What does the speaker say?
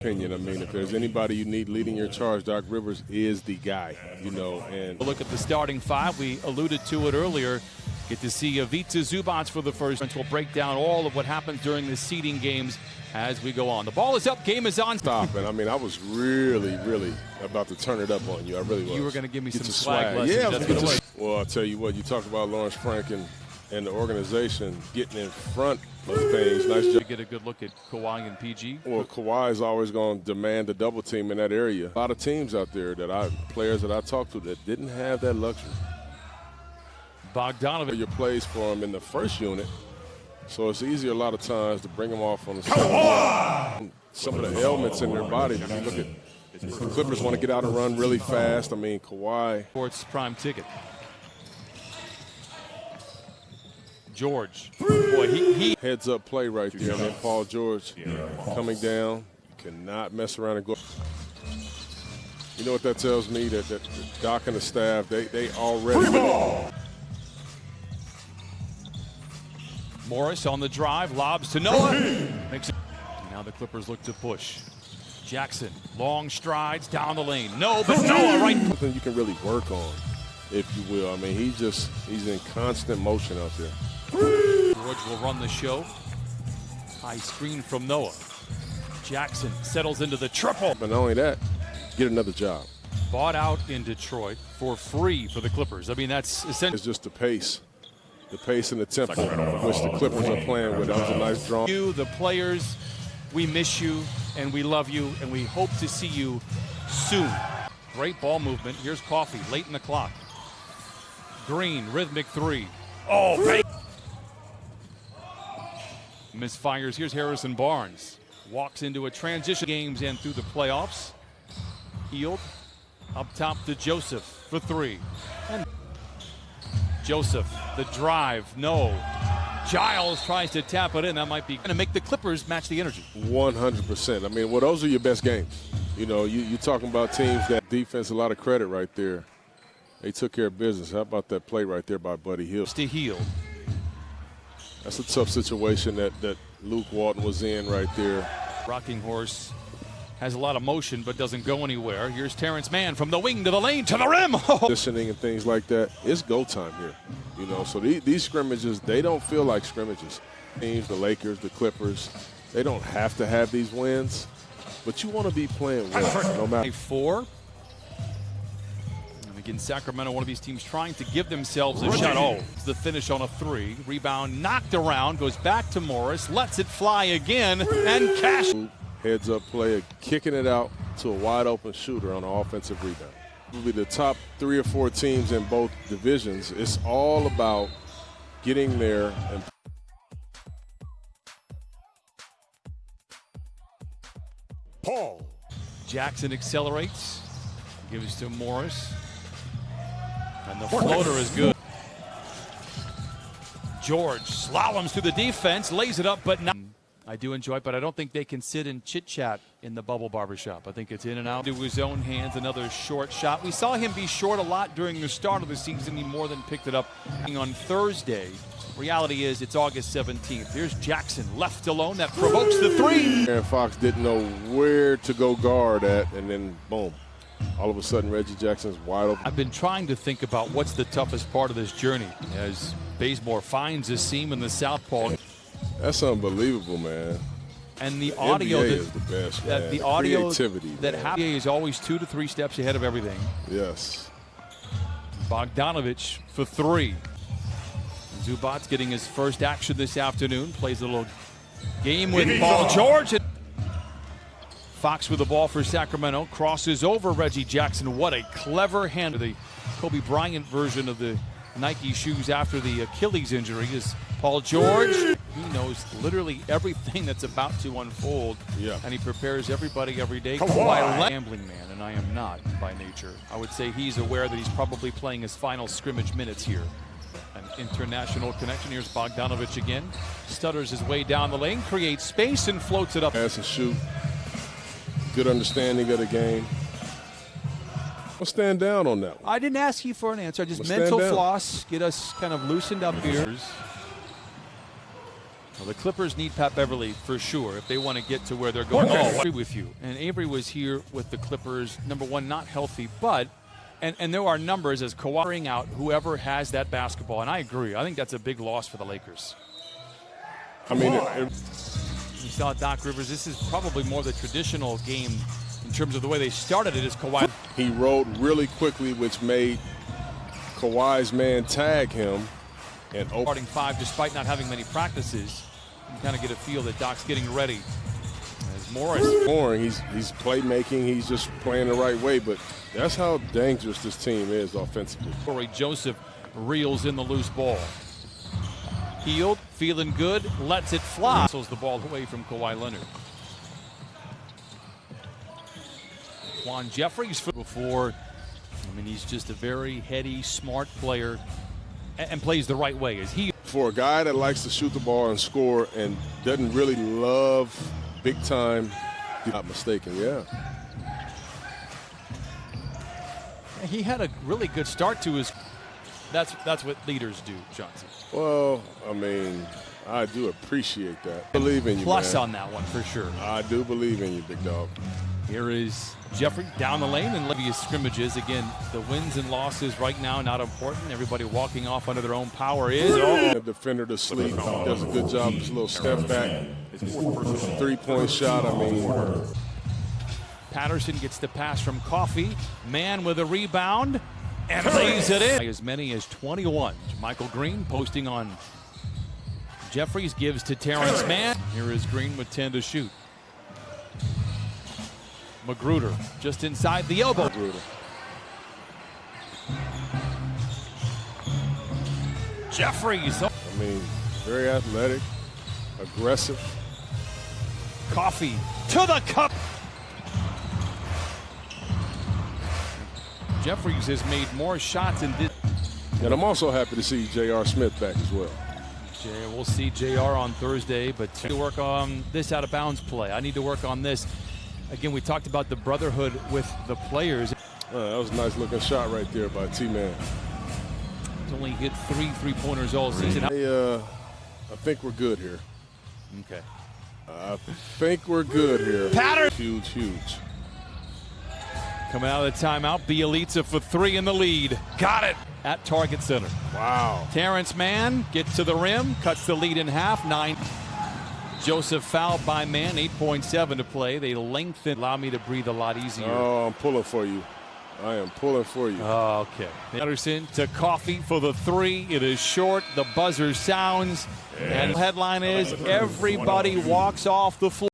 Opinion. I mean, if there's anybody you need leading your charge, Doc Rivers is the guy, you know. And look at the starting five. We alluded to it earlier. Get to see Ivica Zubac for the first. We'll break down all of what happens during the seeding games as we go on. The ball is up. Game is on. Stop. And I mean, I was really about to turn it up on you. I really was. You were going to give me some swag lessons. Yeah, that's what it was. Well, I'll tell you what. You talk about Lawrence Frank and the organization getting in front of things. Nice job. Get a good look at Kawhi and PG. Well, Kawhi is always going to demand a double team in that area. A lot of teams out there players that I talked to that didn't have that luxury. Bogdanovich. Your plays for him in the first unit, so it's easier a lot of times to bring them off on the second. Some of the ailments in their body. If you look at the Clippers want to get out and run really fast. I mean, Kawhi. Sports prime ticket. George. Boy, he heads up play right there. And then Paul George coming down. You cannot mess around and go. You know what that tells me? That Doc and the staff, they already. Morris on the drive, lobs to Noah. Now the Clippers look to push. Jackson, long strides down the lane. No, but Noah right. Something you can really work on, if you will. I mean, he's in constant motion out there. George will run the show. High screen from Noah. Jackson settles into the triple. But not only that, get another job. Bought out in Detroit for free for the Clippers. I mean, that's essentially. It's just the pace and the tempo which the Clippers are playing with. That was a nice draw. You, the players, we miss you and we love you and we hope to see you soon. Great ball movement. Here's Coffey late in the clock. Green, rhythmic three. Oh, baby. Misfires. Here's Harrison Barnes. Walks into a transition games and through the playoffs. Healed. Up top to Joseph for three. And Joseph, the drive, no. Giles tries to tap it in. That might be going to make the Clippers match the energy. 100%. I mean, well, those are your best games. You know, you're talking about teams that defense, a lot of credit right there. They took care of business. How about that play right there by Buddy Hield? To Hield. That's a tough situation that Luke Walton was in right there. Rocking Horse has a lot of motion but doesn't go anywhere. Here's Terrence Mann from the wing to the lane to the rim. Positioning and things like that. It's go time here. You know, so these scrimmages, they don't feel like scrimmages. Teams, the Lakers, the Clippers, they don't have to have these wins, but you want to be playing well, no matter. 4. And again, Sacramento, one of these teams trying to give themselves a shot. Oh, it's the finish on a 3. Rebound knocked around, goes back to Morris, lets it fly again, and cash. Heads up player, kicking it out to a wide open shooter on an offensive rebound. Probably the top 3 or 4 teams in both divisions. It's all about getting there. And Paul Jackson accelerates, gives to Morris, and the floater is good. George slaloms through the defense, lays it up, but not. I do enjoy it, but I don't think they can sit and chit-chat in the bubble barbershop. I think it's in and out. To his own hands, another short shot. We saw him be short a lot during the start of the season. He more than picked it up on Thursday. Reality is it's August 17th. Here's Jackson left alone. That provokes the 3. Aaron Fox didn't know where to go guard at, and then boom. All of a sudden, Reggie Jackson's wide open. I've been trying to think about what's the toughest part of this journey as Bazemore finds a seam in the southpaw. That's unbelievable, man. And the audio is the best, man. The audio creativity that happens is always 2 to 3 steps ahead of everything. Yes. Bogdanovich for 3. Zubac getting his first action this afternoon. Plays a little game with Paul George. Fox with the ball for Sacramento. Crosses over Reggie Jackson. What a clever hand. The Kobe Bryant version of the Nike shoes after the Achilles injury is Paul George. He knows literally everything that's about to unfold, and he prepares everybody every day. Kawhi, gambling man, and I am not by nature. I would say he's aware that he's probably playing his final scrimmage minutes here. An international connection. Here's Bogdanovich again. Stutters his way down the lane, creates space, and floats it up. Pass and shoot. Good understanding of the game. I'll stand down on that one. I didn't ask you for an answer. Just mental floss. Get us kind of loosened up here. Well, the Clippers need Pat Beverly for sure if they want to get to where they're going. I agree with you. And Avery was here with the Clippers, number one, not healthy, but, and there are numbers as Kawhi out whoever has that basketball. And I agree. I think that's a big loss for the Lakers. I mean, You saw Doc Rivers. This is probably more the traditional game in terms of the way they started it as Kawhi. he rode really quickly, which made Kawhi's man tag him and open. Starting five despite not having many practices. You kind of get a feel that Doc's getting ready. As Morris. He's playmaking. He's just playing the right way. But that's how dangerous this team is offensively. Corey Joseph reels in the loose ball. Healed, feeling good, lets it fly. Pulls the ball away from Kawhi Leonard. Juan Jeffries before. I mean, he's just a very heady, smart player and plays the right way. As he For a guy that likes to shoot the ball and score and doesn't really love big time, not mistaken, yeah. He had a really good start to his. That's what leaders do, Johnson. Well, I mean, I do appreciate that. Believe in you, Plus man. on that one for sure. I do believe in you, big dog. Here is Jeffrey down the lane and Levius scrimmages. Again, the wins and losses right now not important. Everybody walking off under their own power is. The defender to sleep. He does a good job. Just a little step back. 3-point shot. I mean. Patterson gets the pass from Coffey. Man with a rebound and lays it in. As many as 21. Michael Green posting on Jeffries, gives to Terrence Mann. Here is Green with 10 to shoot. Magruder just inside the elbow. Jeffries. I mean, very athletic, aggressive. Coffey to the cup. Jeffries has made more shots in this. And I'm also happy to see J.R. Smith back as well. We'll see JR on Thursday, but to work on this out of bounds play. I need to work on this. Again, we talked about the brotherhood with the players. That was a nice looking shot right there by T-Man. He's only hit 3 3-pointers all season. I think we're good here. Okay. I think we're good here. Patterson. Huge. Coming out of the timeout, Bielitsa for 3 in the lead. Got it at Target Center. Wow. Terrence Mann gets to the rim, cuts the lead in half. 9. Joseph fouled by Mann, 8.7 to play. They lengthen, allow me to breathe a lot easier. Oh, I'm pulling for you. I am pulling for you. Okay. Patterson to Coffey for the 3. It is short. The buzzer sounds. And the headline is everybody walks off the floor.